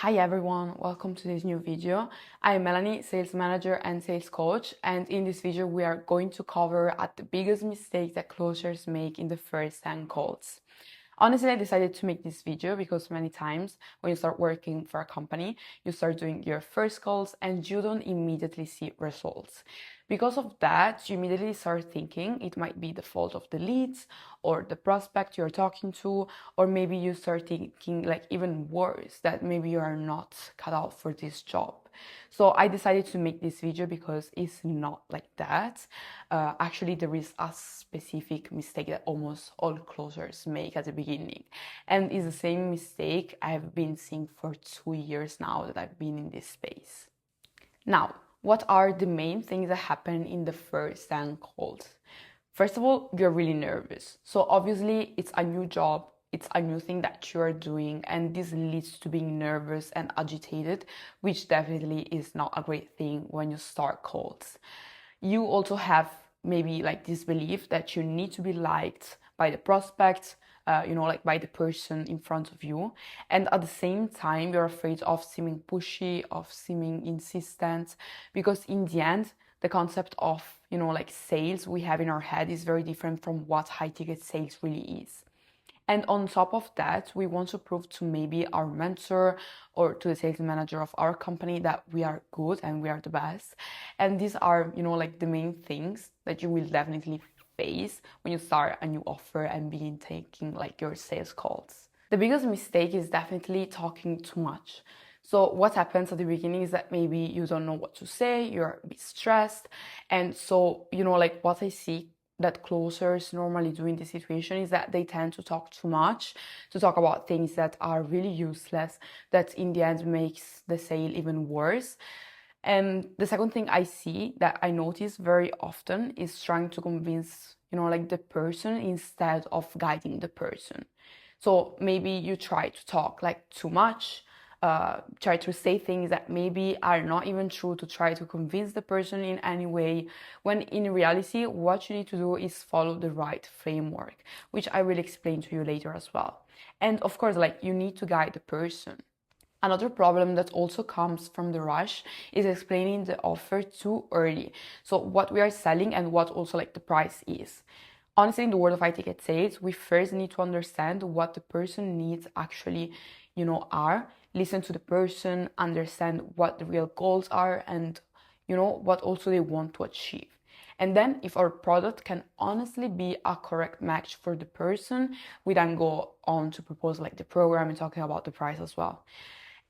Hi everyone, welcome to this new video. I'm Melanie, sales manager and sales coach, and in this video we are going to cover at the biggest mistake that closers make in the first 10 calls. Honestly, I decided to make this video because many times when you start working for a company, you start doing your first calls and you don't immediately see results. Because of that, you immediately start thinking it might be the fault of the leads or the prospect you're talking to, or maybe you start thinking like even worse, that maybe you are not cut out for this job. So I decided to make this video because it's not like that. Actually, there is a specific mistake that almost all closers make at the beginning. And it's the same mistake I've been seeing for 2 years now that I've been in this space. Now, what are the main things that happen in the first 10 calls? First of all, you're really nervous. So obviously it's a new job, it's a new thing that you are doing, and this leads to being nervous and agitated, which definitely is not a great thing when you start calls. You also have maybe like this belief that you need to be liked by the prospect, like by the person in front of you. And at the same time, you're afraid of seeming pushy, of seeming insistent, because in the end, the concept of, like sales we have in our head is very different from what high ticket sales really is. And on top of that, we want to prove to maybe our mentor or to the sales manager of our company that we are good and we are the best. And these are, like the main things that you will definitely face when you start a new offer and begin taking like your sales calls. The biggest mistake is definitely talking too much. So what happens at the beginning is that maybe you don't know what to say, you're a bit stressed. And so, like what I see that closers normally do in this situation is that they tend to talk too much, to talk about things that are really useless, that in the end makes the sale even worse. And the second thing I see that I notice very often is trying to convince, like the person instead of guiding the person. So maybe you try to talk like too much, try to say things that maybe are not even true to try to convince the person in any way, when in reality, what you need to do is follow the right framework, which I will explain to you later as well. And of course, like you need to guide the person. Another problem that also comes from the rush is explaining the offer too early. So what we are selling and what also like the price is. Honestly, in the world of high ticket sales, we first need to understand what the person needs actually, are. Listen to the person, understand what the real goals are and, what also they want to achieve. And then if our product can honestly be a correct match for the person, we then go on to propose like the program and talking about the price as well.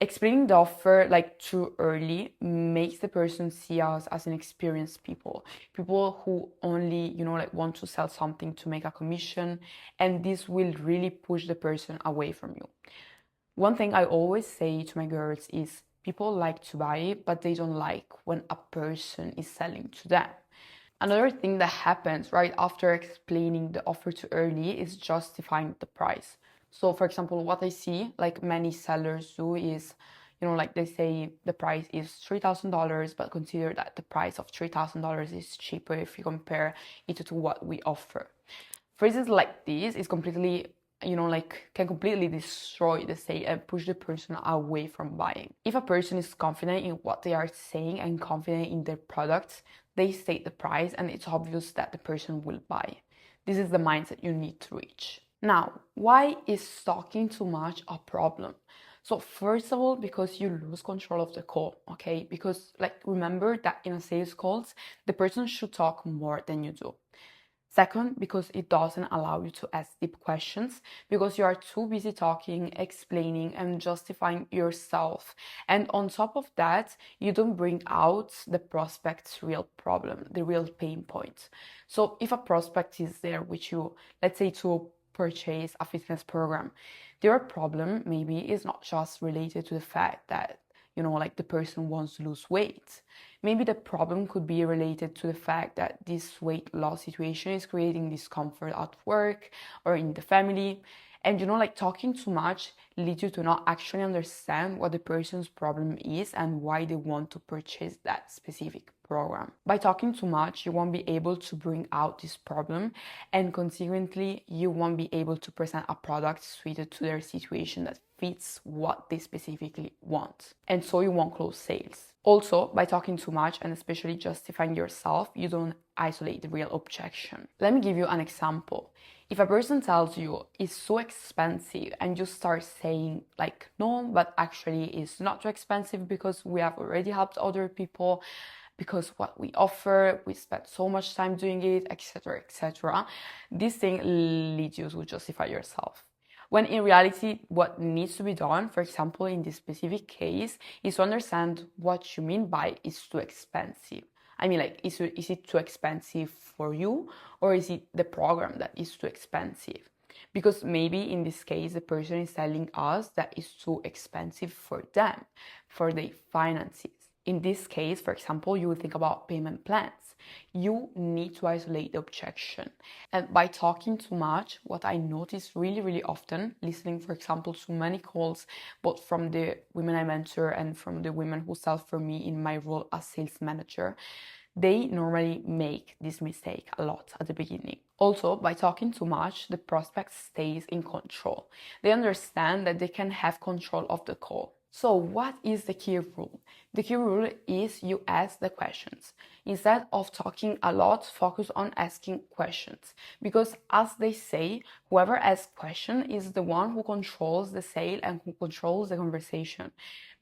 Explaining the offer like too early makes the person see us as inexperienced people who only like want to sell something to make a commission, and this will really push the person away from you. One thing I always say to my girls is people like to buy, but they don't like when a person is selling to them. Another thing that happens right after explaining the offer too early is justifying the price. So for example, what I see like many sellers do is, like they say the price is $3,000, but consider that the price of $3,000 is cheaper if you compare it to what we offer. Phrases like this is completely, can completely destroy the sale and push the person away from buying. If a person is confident in what they are saying and confident in their products, they state the price and it's obvious that the person will buy. This is the mindset you need to reach. Now, why is talking too much a problem? So first of all, because you lose control of the call, okay? Because like remember that in a sales calls, the person should talk more than you do. Second, because it doesn't allow you to ask deep questions because you are too busy talking, explaining, and justifying yourself. And on top of that, you don't bring out the prospect's real problem, the real pain point. So if a prospect is there with you, let's say to purchase a fitness program, their problem maybe is not just related to the fact that like the person wants to lose weight. Maybe the problem could be related to the fact that this weight loss situation is creating discomfort at work or in the family. And like talking too much leads you to not actually understand what the person's problem is and why they want to purchase that specific program. By talking too much, you won't be able to bring out this problem, and consequently, you won't be able to present a product suited to their situation that fits what they specifically want. And so you won't close sales. Also, by talking too much and especially justifying yourself, you don't isolate the real objection. Let me give you an example. If a person tells you it's so expensive and you start saying like, no, but actually it's not too expensive because we have already helped other people, because what we offer, we spend so much time doing it, etc., etc. This thing leads you to justify yourself. When in reality, what needs to be done, for example, in this specific case, is to understand what you mean by it's too expensive. I mean, like, is it too expensive for you, or is it the program that is too expensive? Because maybe in this case, the person is telling us that it's too expensive for them, for their finances. In this case, for example, you will think about payment plans. You need to isolate the objection. And by talking too much, what I notice really, really often, listening, for example, to many calls, both from the women I mentor and from the women who sell for me in my role as sales manager, they normally make this mistake a lot at the beginning. Also, by talking too much, the prospect stays in control. They understand that they can have control of the call. So what is the key rule? The key rule is you ask the questions. Instead of talking a lot, focus on asking questions. Because as they say, whoever asks question is the one who controls the sale and who controls the conversation.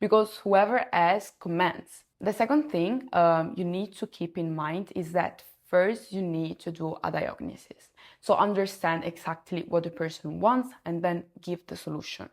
Because whoever asks comments. The second thing you need to keep in mind is that first you need to do a diagnosis. So understand exactly what the person wants and then give the solution.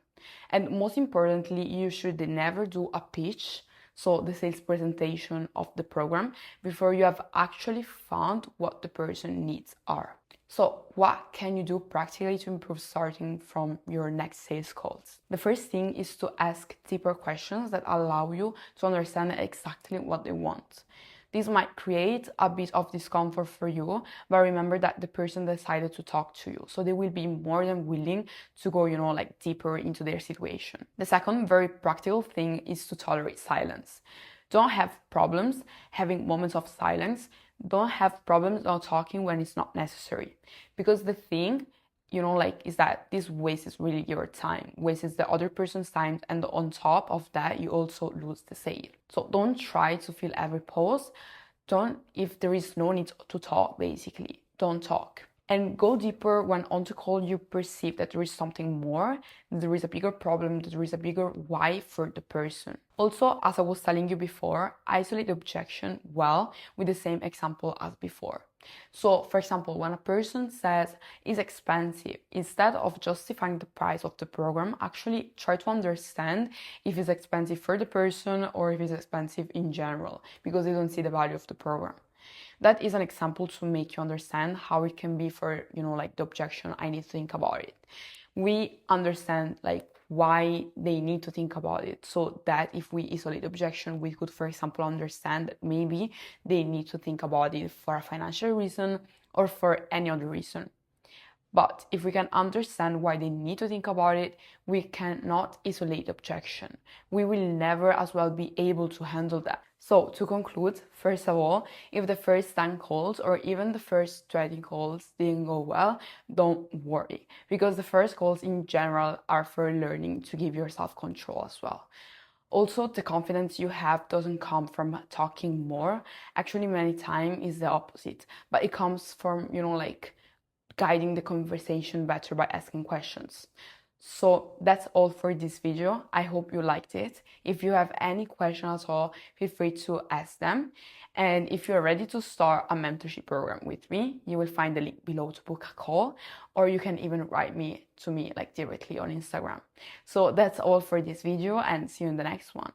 And most importantly, you should never do a pitch, so the sales presentation of the program, before you have actually found what the person needs are. So what can you do practically to improve starting from your next sales calls? The first thing is to ask deeper questions that allow you to understand exactly what they want. This might create a bit of discomfort for you, but remember that the person decided to talk to you, so they will be more than willing to go, like deeper into their situation. The second very practical thing is to tolerate silence. Don't have problems having moments of silence. Don't have problems not talking when it's not necessary. Because the thing, is that this wastes really your time, wastes the other person's time, and on top of that, you also lose the sale. So don't try to fill every pause. If there is no need to talk, basically, don't talk. And go deeper when on the call you perceive that there is something more, that there is a bigger problem, that there is a bigger why for the person. Also, as I was telling you before, isolate the objection well with the same example as before. So, for example, when a person says it's expensive, instead of justifying the price of the program, actually try to understand if it's expensive for the person or if it's expensive in general, because they don't see the value of the program. That is an example to make you understand how it can be for, the objection, I need to think about it. We understand why they need to think about it, so that if we isolate the objection, we could, for example, understand that maybe they need to think about it for a financial reason or for any other reason. But if we can understand why they need to think about it, we cannot isolate the objection. We will never as well be able to handle that. So to conclude, first of all, if the first 10 calls or even the first 20 calls didn't go well, don't worry, because the first calls in general are for learning to give yourself control as well. Also, the confidence you have doesn't come from talking more. Actually, many times is the opposite, but it comes from, guiding the conversation better by asking questions. So that's all for this video. I hope you liked it. If you have any questions at all, feel free to ask them. And if you're ready to start a mentorship program with me, you will find the link below to book a call, or you can even write to me directly on Instagram. So that's all for this video, and see you in the next one.